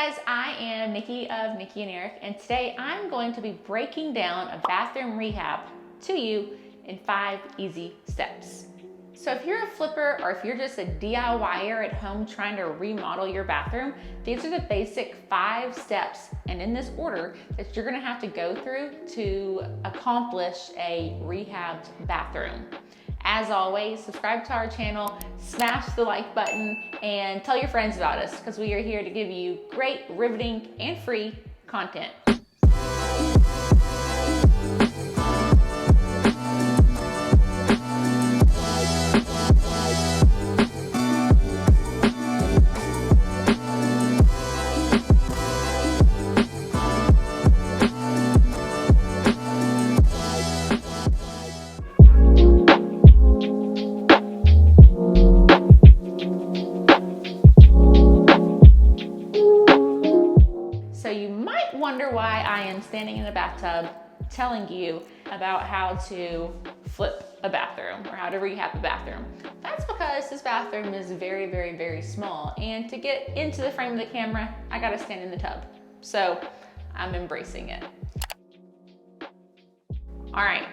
guys, I am Nikki of Nikki and Eric, and today I'm going to be breaking down a bathroom rehab to you in 5 easy steps. So if you're a flipper or if you're just a DIYer at home trying to remodel your bathroom, these are the basic 5 steps, and in this order, that you're gonna have to go through to accomplish a rehabbed bathroom. As always, subscribe to our channel, smash the like button, and tell your friends about us because we are here to give you great, riveting, and free content. So you might wonder why I am standing in a bathtub telling you about how to flip a bathroom or how to rehab a bathroom. That's because this bathroom is very, very, very small, and to get into the frame of the camera, I gotta stand in the tub. So I'm embracing it. All right,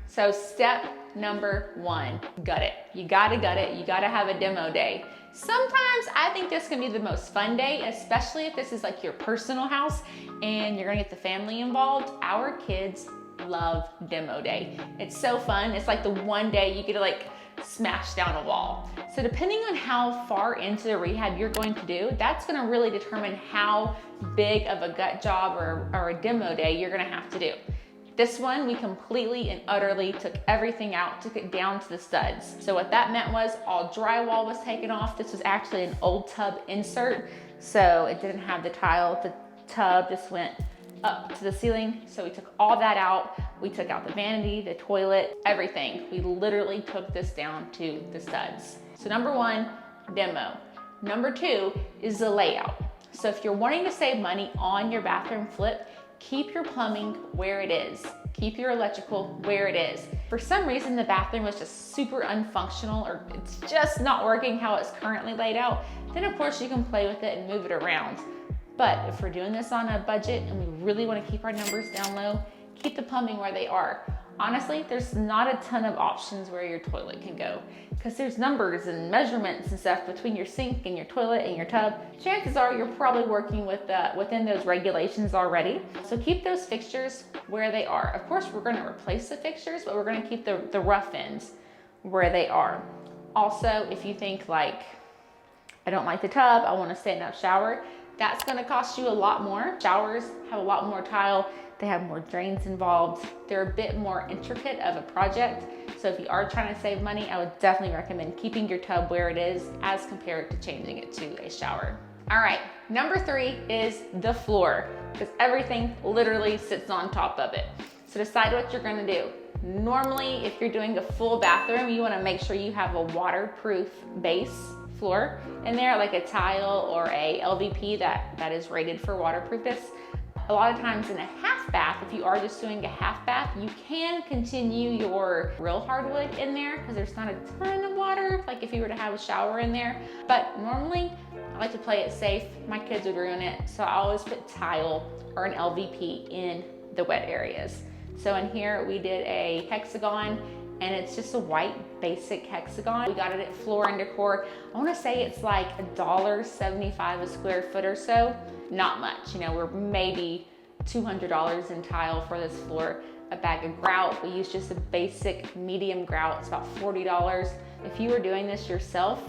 so step number 1, gut it. You gotta gut it, you gotta have a demo day. Sometimes I think this can be the most fun day, especially if this is like your personal house and you're gonna get the family involved. Our kids love demo day. It's so fun. It's like the one day you get to like smash down a wall. So depending on how far into the rehab you're going to do, that's gonna really determine how big of a gut job or a demo day you're gonna have to do. This one, we completely and utterly took everything out, took it down to the studs. So what that meant was all drywall was taken off. This was actually an old tub insert, so it didn't have the tile. The tub just went up to the ceiling. So we took all that out. We took out the vanity, the toilet, everything. We literally took this down to the studs. So number 1, demo. Number 2 is the layout. So if you're wanting to save money on your bathroom flip, keep your plumbing where it is. Keep your electrical where it is. For some reason, the bathroom is just super unfunctional, or it's just not working how it's currently laid out, then of course you can play with it and move it around. But if we're doing this on a budget and we really want to keep our numbers down low, keep the plumbing where they are. Honestly, there's not a ton of options where your toilet can go because there's numbers and measurements and stuff between your sink and your toilet and your tub. Chances are you're probably working with within those regulations already. So keep those fixtures where they are. Of course, we're going to replace the fixtures, but we're going to keep the rough ends where they are. Also, if you think like, I don't like the tub, I want a stand-up shower, that's going to cost you a lot more. Showers have a lot more tile. They have more drains involved. They're a bit more intricate of a project. So if you are trying to save money, I would definitely recommend keeping your tub where it is as compared to changing it to a shower. All right, number 3 is the floor, because everything literally sits on top of it. So decide what you're gonna do. Normally, if you're doing a full bathroom, you wanna make sure you have a waterproof base floor in there, like a tile or a LVP that is rated for waterproofness. A lot of times in a half bath, if you are just doing a half bath, you can continue your real hardwood in there because there's not a ton of water, like if you were to have a shower in there. But normally, I like to play it safe. My kids would ruin it, so I always put tile or an LVP in the wet areas. So in here, we did a hexagon, and it's just a white basic hexagon. We got it at Floor & Decor. I wanna say it's like $1.75 a square foot or so. Not much, you know, we're maybe $200 in tile for this floor. A bag of grout, we use just a basic medium grout, it's about $40. If you were doing this yourself,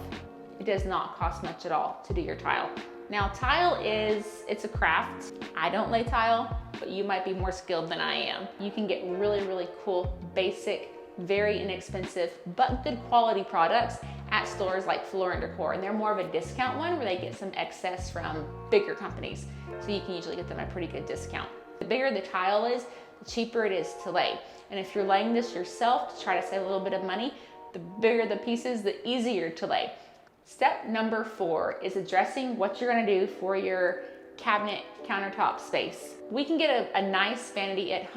it does not cost much at all to do your tile. Now tile it's a craft. I don't lay tile, but you might be more skilled than I am. You can get really, really cool, basic, very inexpensive, but good quality products at stores like Floor & Decor, and they're more of a discount one where they get some excess from bigger companies. So you can usually get them at a pretty good discount. The bigger the tile is, the cheaper it is to lay. And if you're laying this yourself to try to save a little bit of money, the bigger the pieces, the easier to lay. Step number 4 is addressing what you're gonna do for your cabinet countertop space. We can get a nice vanity at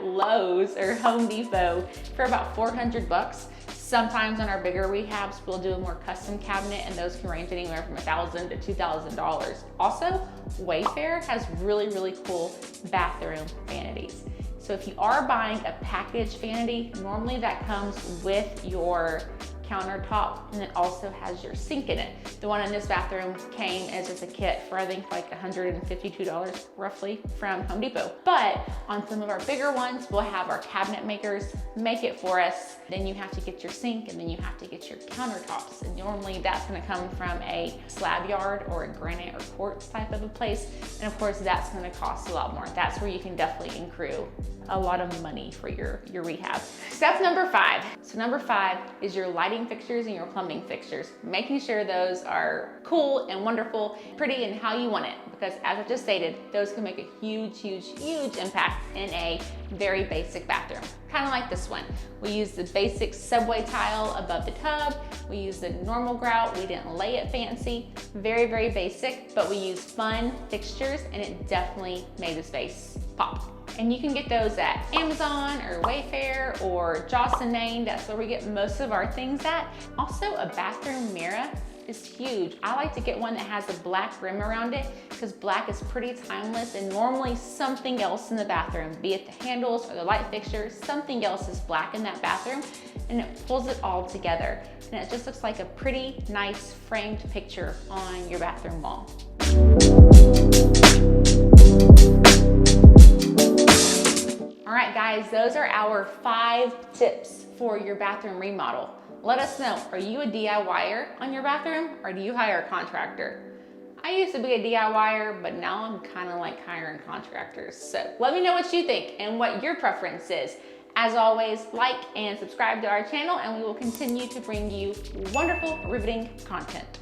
Lowe's or Home Depot for about 400 bucks. Sometimes on our bigger rehabs, we'll do a more custom cabinet, and those can range anywhere from $1,000 to $2,000. Also, Wayfair has really, really cool bathroom vanities. So if you are buying a package vanity, normally that comes with your countertop, and it also has your sink in it. The one in this bathroom came as just a kit for I think like $152 roughly from Home Depot. But on some of our bigger ones, we'll have our cabinet makers make it for us. Then you have to get your sink, and then you have to get your countertops. And normally that's gonna come from a slab yard or a granite or quartz type of a place. And of course that's gonna cost a lot more. That's where you can definitely accrue a lot of money for your rehab. Step number 5. So number 5 is your lighting fixtures and your plumbing fixtures. Making sure those are cool and wonderful, pretty and how you want it. Because as I just stated, those can make a huge, huge, huge impact in a very basic bathroom. Kind of like this one. We used the basic subway tile above the tub. We used the normal grout. We didn't lay it fancy. Very, very basic, but we used fun fixtures, and it definitely made the space pop. And you can get those at Amazon or Wayfair or Joss & Main. That's where we get most of our things at. Also, a bathroom mirror is huge. I like to get one that has a black rim around it because black is pretty timeless, and normally something else in the bathroom, be it the handles or the light fixture, something else is black in that bathroom, and it pulls it all together. And it just looks like a pretty nice framed picture on your bathroom wall. All right, guys, those are our 5 tips for your bathroom remodel. Let us know, are you a DIYer on your bathroom, or do you hire a contractor? I used to be a DIYer, but now I'm kind of like hiring contractors. So let me know what you think and what your preference is. As always, like and subscribe to our channel, and we will continue to bring you wonderful, riveting content.